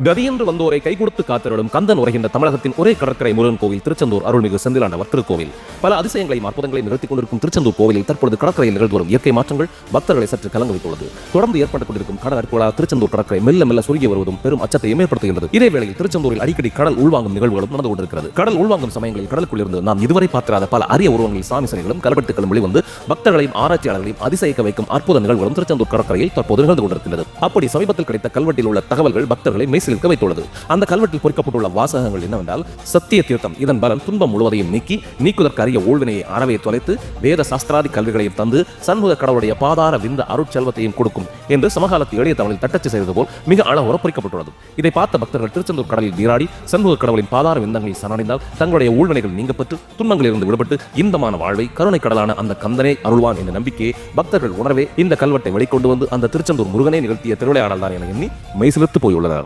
கதியென்று வந்தோரை கை கொடுத்து காத்திரலும் கந்தன் உரைகின்ற தமிழகத்தின் ஒரே கடற்கரை முருகன் கோவில் திருச்செந்தூர் அருள்மிகு செந்திலாண்டவர் திருக்கோவில். பல அதிசயங்களையும் அற்புதங்களையும் நிறுத்திக் கொண்டிருக்கும் திருச்செந்தூர் கோவிலில் தற்பொழுது கடற்கரையில் நிகழ்ந்து வரும் இயற்கை மாற்றங்கள் பக்தர்களை சற்று கலங்க வைத்துள்ளது. தொடர்ந்து ஏற்பட்டுக் கொண்டிருக்கும் கடல் அற்புதங்களால் திருச்செந்தூர் கடற்கரை மெல்ல மெல்ல சுருங்கி வருவதும் பெரும் அச்சத்தையும் ஏற்படுத்துகிறது. இதேவேளையில் திருச்செந்தூரில் அடிக்கடி கடல் உள்வாங்கும் நிகழ்வுகளும் நடந்து கொண்டிருக்கிறது. கடல் உள்வாங்கும் சமயங்களில் கடலுக்குள் இருந்து நாம் இதுவரை பார்த்திராத பல அரிய உருவங்களில் சாமி சிலைகளும் கல்வெட்டுகளும் வெளிவந்து பக்தர்களையும் ஆராய்ச்சியாளர்களையும் அதிசயிக்க வைக்கும் அற்புத நிகழ்வுகளும் திருச்செந்தூர் கடற்கரையில் தற்போது நிகழ்ந்து கொண்டிருக்கிறது. அப்படி சமீபத்தில் கிடைத்த கல்வெட்டில் உள்ள தகவல்கள் பக்தர்களை மெய்சிலிர்க்க வைத்துள்ளது. அந்த கல்வெட்டில் பொறிக்கப்பட்டுள்ள வாசகங்கள் என்னவென்றால், சத்திய தீர்த்தம் இதன் பலன் துன்பம் முழுவதையும் நீக்குதற்கு அரிய ஊழ்வினையை அறவே தொலைத்து வேத சாஸ்திராதி கல்விகளையும் தந்து சண்முக கடவுளுடைய பாதார விந்த அருட்செல்வத்தையும் கொடுக்கும் என்று சமகாலத்து எளிய தமிழில் தட்டச்சு செய்தது போல் மிக அழகுற பொறிக்கப்பட்டுள்ளது. இதை பார்த்த பக்தர்கள் திருச்செந்தூர் கடலில் நீராடி சண்முக கடவுளின் பாதார விந்தங்களில் சரணடைந்தால் தங்களுடைய ஊழ்வினைகள் நீங்கப்பட்டு துன்பங்களிலிருந்து விடுபட்டு இந்தமான வாழ்வை கருணை கடலான அந்த கந்தனே அருள்வான் என்ற நம்பிக்கையை பக்தர்கள் உணர்வே இந்த கல்வெட்டை வெளிக்கொண்டு வந்து அந்த திருச்செந்தூர் முருகனை நிகழ்த்திய திருவிளையாடல் தான் என எண்ணி மெய்சிலிர்த்து போயுள்ளனர்.